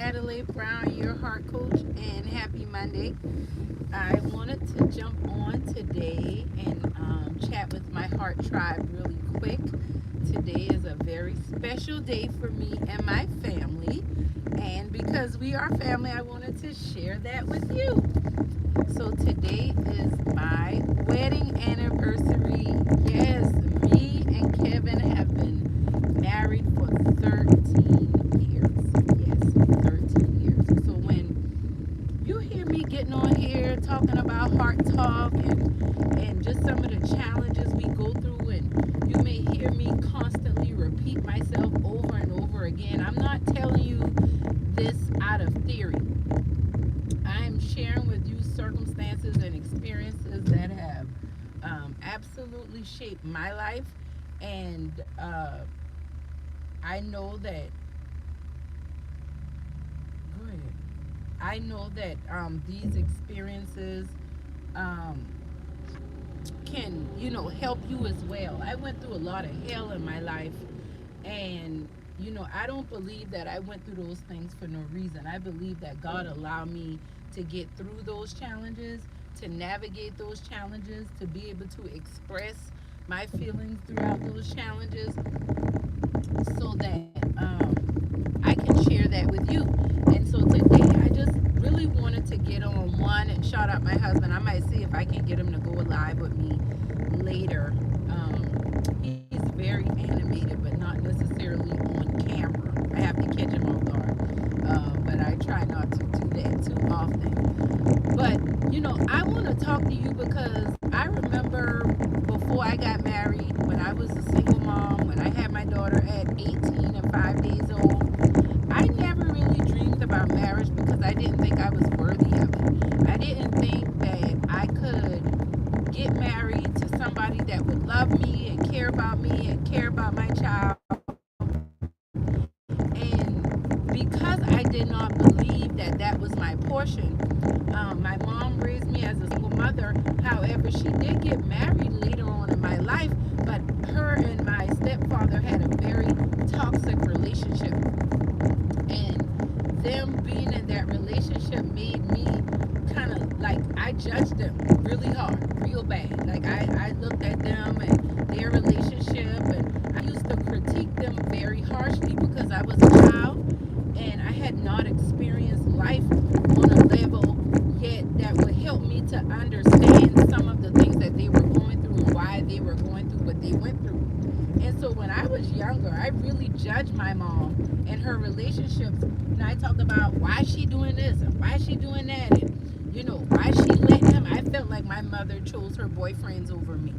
Adelai Brown, your heart coach, and happy Monday. I wanted to jump on today and chat with my heart tribe really quick. Today is a very special day for me and my family, and because we are family, I wanted to share that with you. So, today is my wedding anniversary. Yes, me and Kevin have been married for 13 years. Yes, 13 years. So when you hear me getting on here talking about heart talk and just some of the challenges we go through, and you may hear me constantly repeat myself over and over again, I'm not telling you this out of theory. I'm sharing with you circumstances and experiences that have absolutely shaped my life, and I know that. Go ahead. I know that these experiences um, can, help you as well. I went through a lot of hell in my life, and I don't believe that I went through those things for no reason. I believe that God allowed me to get through those challenges, to navigate those challenges, to be able to express my feelings throughout those challenges, so that I can share that with you. And so today I just really wanted to get on one and shout out my husband. I might see if I can get him to go live with me later. He's very animated, but not necessarily on camera. I have to catch him off guard. But I try not to do that too often. But, I want to talk to you because I remember before I got married, when I was a single mom, when I had my daughter at 18 and 5 days old, I never really dreamed about marriage because I didn't think I was worthy of it. I didn't think that I could get married to somebody that would love me and care about my child. And because I did not believe that that was my portion, my mom raised me as a single mother. However, she did get married later on in my life, but her and my stepfather had a very toxic relationship. And them being in that relationship made me kind of like, I judged them really hard, real bad. Like I looked at them and their relationship, and I used to critique them very harshly because I was a child and I had not experienced life on a level yet that would help me to understand some of the things that they were going through and why they were going through what they went through. And so when I was younger, I really judged my mom and her relationships. And I talked about why she doing this and why she doing that, and why she letting him. I felt like my mother chose her boyfriends over me.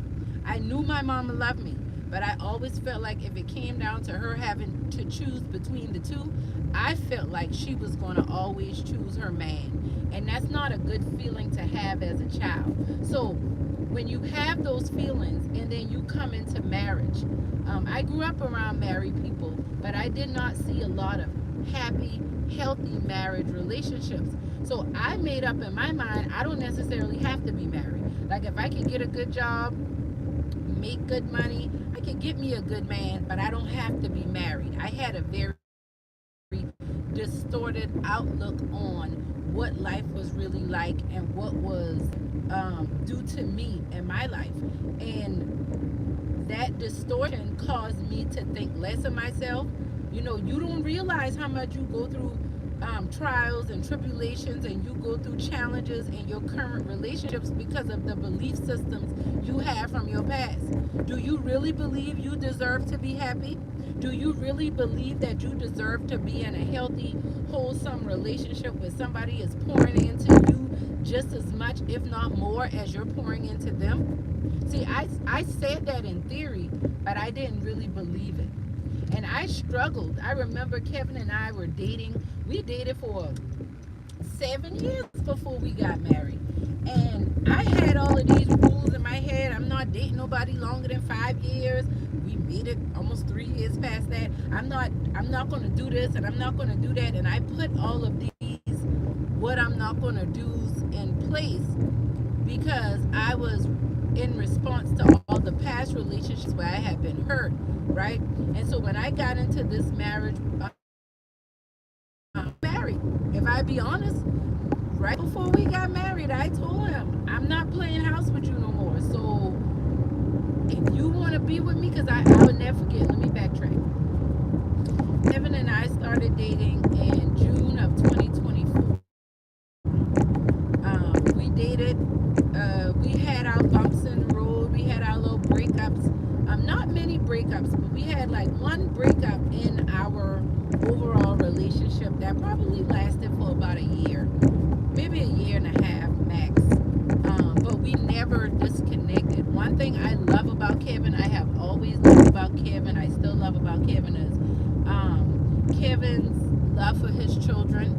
I knew my mama loved me, but I always felt like if it came down to her having to choose between the two, I felt like she was going to always choose her man. And that's not a good feeling to have as a child. So when you have those feelings and then you come into marriage, I grew up around married people, but I did not see a lot of happy, healthy marriage relationships. So I made up in my mind, I don't necessarily have to be married. Like if I can get a good job, make good money, I can get me a good man, but I don't have to be married. I had a very distorted outlook on what life was really like and what was due to me in my life. And that distortion caused me to think less of myself. You don't realize how much you go through trials and tribulations, and you go through challenges in your current relationships because of the belief systems you have from your past. Do you really believe you deserve to be happy? Do you really believe that you deserve to be in a healthy, wholesome relationship where somebody is pouring into you just as much, if not more, as you're pouring into them? See, I said that in theory, but I didn't really believe it. And I struggled. I remember Kevin and I were dating. We dated for 7 years before we got married. And I had all of these rules in my head. I'm not dating nobody longer than 5 years. We made it almost 3 years past that. I'm not gonna do this and I'm not gonna do that. And I put all of these what I'm not gonna do's in place because I was in response to all the past relationships where I had been hurt, right? And so when I got into this marriage married. If I be honest, right before we got married, I told him, I'm not playing house with you no more. So if you want to be with me, because I would never forget, let me backtrack. Kevin and I started dating in June of 2024. We dated. We had our bumps in the road. We had our little breakups. Not many breakups, but we had like one breakup in our overall relationship that probably lasted for about a year, maybe a year and a half max. But we never disconnected. One thing I love about Kevin, I have always loved about Kevin, I still love about Kevin, is Kevin's love for his children.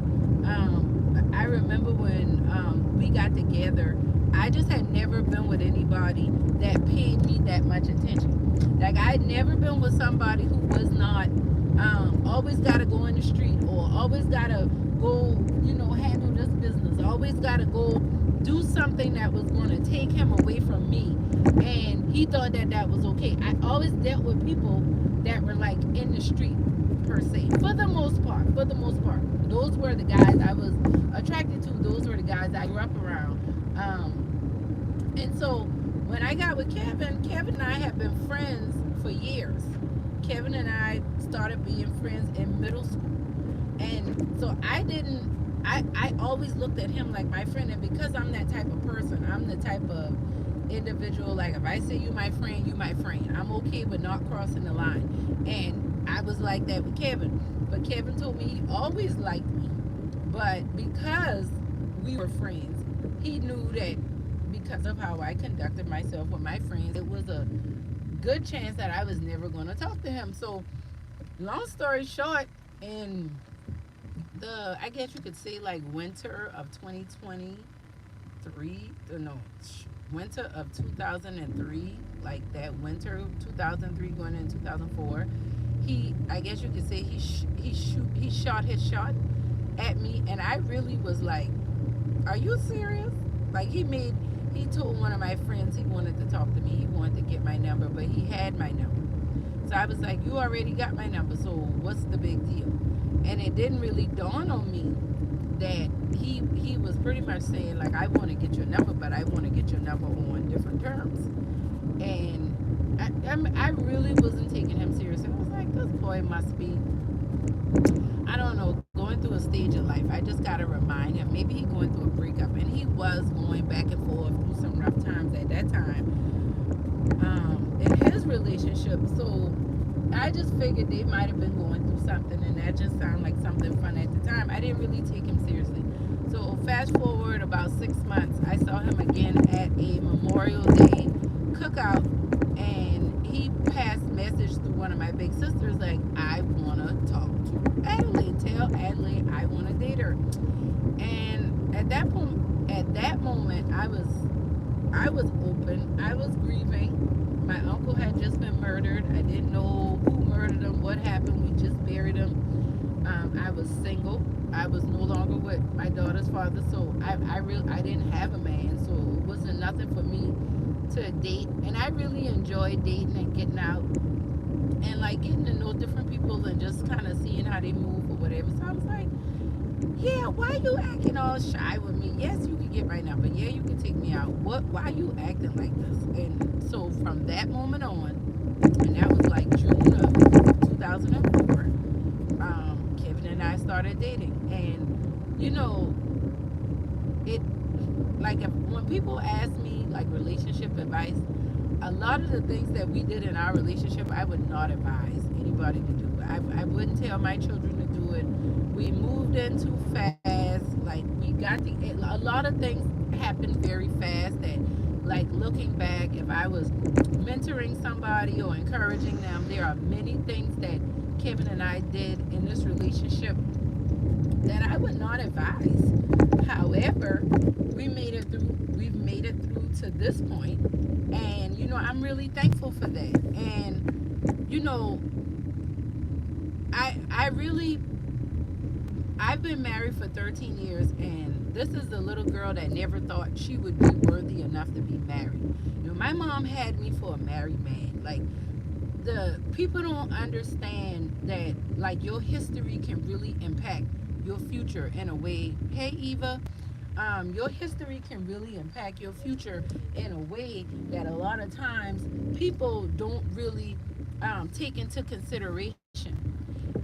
I remember when we got together, I just had never been with anybody that paid me that much attention. Like, I had never been with somebody who was not always got to go in the street, or always got to go, handle this business, always got to go do something that was going to take him away from me. And he thought that that was okay. I always dealt with people that were like in the street, per se, for the most part. Those were the guys I was attracted to. Those were the guys I grew up around. And so when I got with Kevin and I have been friends for years. Kevin and I started being friends in middle school. And so I always looked at him like my friend. And because I'm that type of person, I'm the type of individual, like, if I say you my friend, you my friend. I'm okay with not crossing the line. And I was like that with Kevin. But Kevin told me he always liked me. But because we were friends, he knew that because of how I conducted myself with my friends, it was a good chance that I was never going to talk to him. So, long story short, in I guess you could say, like, winter of 2023, no, winter of 2003, like that winter 2003 going into 2004, I guess you could say he shot his shot at me. And I really was like, are you serious? Like, he told one of my friends he wanted to talk to me, he wanted to get my number, but he had my number. So I was like, you already got my number, so what's the big deal? And it didn't really dawn on me that he was pretty much saying, like, I want to get your number, but I want to get your number on different terms. And I really wasn't taking him seriously. I was like, this boy must be, I don't know, going through a stage of life. I just got to remind him, maybe he going through a breakup. And he was going back and forth through some rough times at that time in his relationship. So I just figured they might have been going through something, and that just sounded like something fun at the time. I didn't really take him seriously. So fast forward about 6 months, I saw him again at a Memorial Day cookout, and he passed message through one of my big sisters, like, I want to talk to Adelai. Tell Adelai I want to date her. And at that moment, I was open. I was grieving. My uncle had just been murdered. I didn't know who murdered him, what happened. We just buried him. I was single. I was no longer with my daughter's father, so I didn't have a man, so it wasn't nothing for me to date. And I really enjoyed dating and getting out and, like, getting to know different people and just kind of seeing how they move or whatever. So I was like, yeah, why you acting all shy with me? Yes, you can get my number. Yeah, you can take me out. Why you acting like this? And so from that moment on, and that was like June of 2004, Kevin and I started dating. And, it, like, when people ask me, like, relationship advice, a lot of the things that we did in our relationship, I would not advise anybody to do. I wouldn't tell my children to do it. We moved in too fast. Like, a lot of things happened very fast that, like, looking back, if I was mentoring somebody or encouraging them, there are many things that Kevin and I did in this relationship that I would not advise. However, we've made it through to this point, and I'm really thankful for that. And I've been married for 13 years, and this is the little girl that never thought she would be worthy enough to be married. My mom had me for a married man. Like, the people don't understand that, like, your history can really impact your future in a way. Hey, Eva, your history can really impact your future in a way that a lot of times people don't really take into consideration.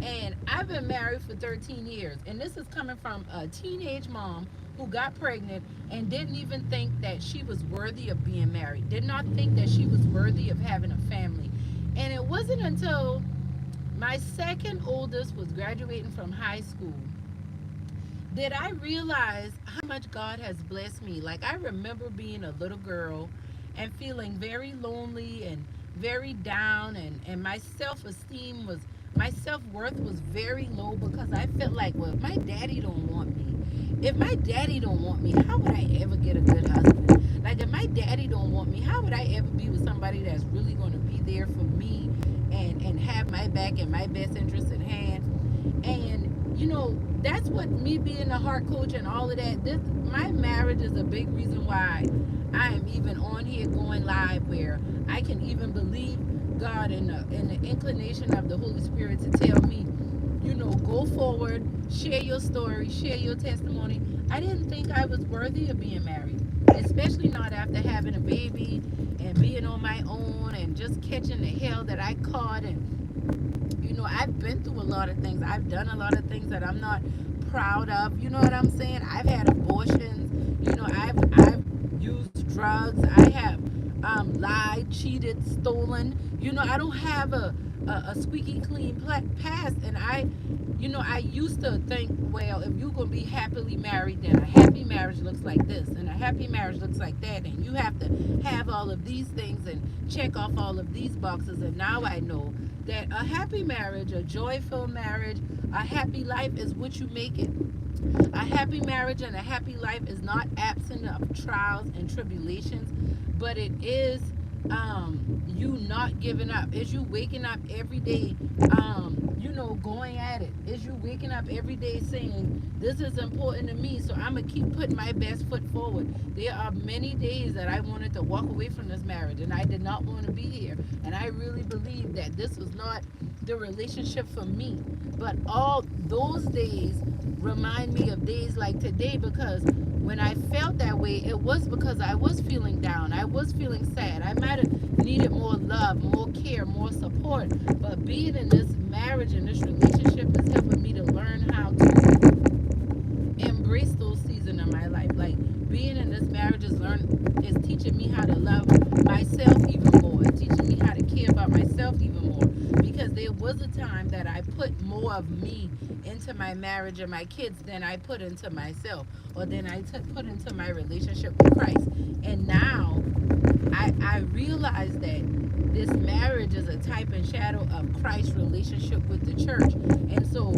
And I've been married for 13 years, and this is coming from a teenage mom who got pregnant and didn't even think that she was worthy of being married, did not think that she was worthy of having a family. And it wasn't until my second oldest was graduating from high school did I realize how much God has blessed me. Like, I remember being a little girl and feeling very lonely and very down, and my self-esteem was, my self-worth was very low because I felt like, well, if my daddy don't want me, if my daddy don't want me, how would I ever get a good husband? Like, if my daddy don't want me, how would I ever be with somebody that's really going to be there for me and have my back and my best interest in hand? And that's what me being a heart coach and all of that, this, my marriage is a big reason why I am even on here going live, where I can even believe God in the inclination of the Holy Spirit to tell me, go forward, share your story, share your testimony. I didn't think I was worthy of being married, especially not after having a baby and being on my own and just catching the hell that I caught. And I've been through a lot of things. I've done a lot of things that I'm not proud of. You know what I'm saying? I've had abortions. I've used drugs. I have lied, cheated, stolen. I don't have a squeaky clean past. And I used to think, well, if you're gonna be happily married, then a happy marriage looks like this, and a happy marriage looks like that, and you have to have all of these things and check off all of these boxes. And now I know that a happy marriage, a joyful marriage, a happy life is what you make it. A happy marriage and a happy life is not absent of trials and tribulations, but it is you not giving up. Is you waking up every day, going at it? Is you waking up every day saying, this is important to me, so I'm going to keep putting my best foot forward? There are many days that I wanted to walk away from this marriage, and I did not want to be here. And I really believe that this was not the relationship for me. But all those days remind me of days like today, because when I felt that way, it was because I was feeling down. I was feeling sad. I might have needed more love, more care, more support. But being in this marriage and this relationship is helping me to learn how to embrace those seasons of my life. Like, being in this marriage is teaching me how to love myself even more. It's teaching me how to care about myself even more. Because there was a time that I put more of me into my marriage and my kids than I put into myself, or than I put into my relationship with Christ. And now I realize that this marriage is a type and shadow of Christ's relationship with the church. And so,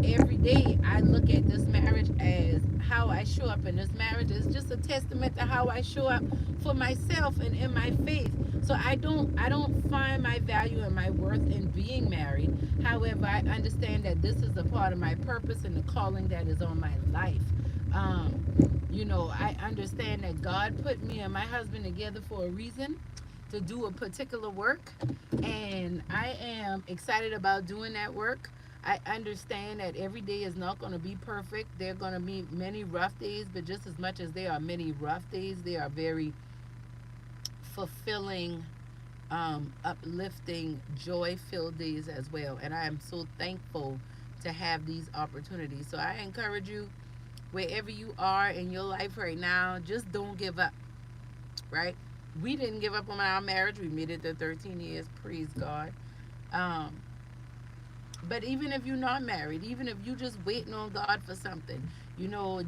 every day I look at this marriage as how I show up in this marriage is just a testament to how I show up for myself and in my faith. So I don't find my value and my worth in being married. However, I understand that this is a part of my purpose and the calling that is on my life. I understand that God put me and my husband together for a reason, to do a particular work, and I am excited about doing that work. I understand that every day is not going to be perfect. There are going to be many rough days, but just as much as there are many rough days, there are very fulfilling, uplifting, joy filled days as well. And I am so thankful to have these opportunities. So I encourage you, wherever you are in your life right now, just don't give up, right? We didn't give up on our marriage. We made it to 13 years. Praise God. Um, but even if you're not married, even if you're just waiting on God for something,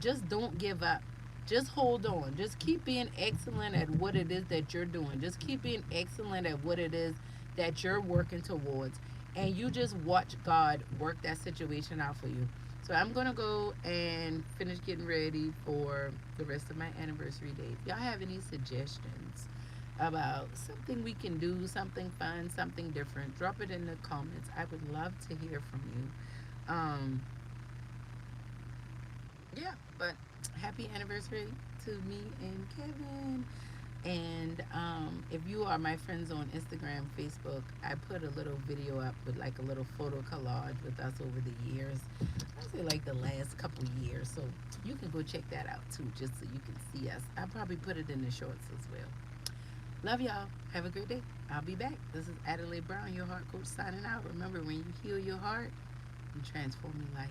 just don't give up. Just hold on. Just keep being excellent at what it is that you're doing. Just keep being excellent at what it is that you're working towards. And you just watch God work that situation out for you. So I'm going to go and finish getting ready for the rest of my anniversary date. If y'all have any suggestions about something we can do, something fun, something different, drop it in the comments. I would love to hear from you. Yeah, but happy anniversary to me and Kevin. And if you are my friends on Instagram, Facebook, I put a little video up with like a little photo collage with us over the years. I say like the last couple years. So you can go check that out too, just so you can see us. I'll probably put it in the shorts as well. Love y'all. Have a great day. I'll be back. This is Adelai Brown, your heart coach, signing out. Remember, when you heal your heart, you transform your life.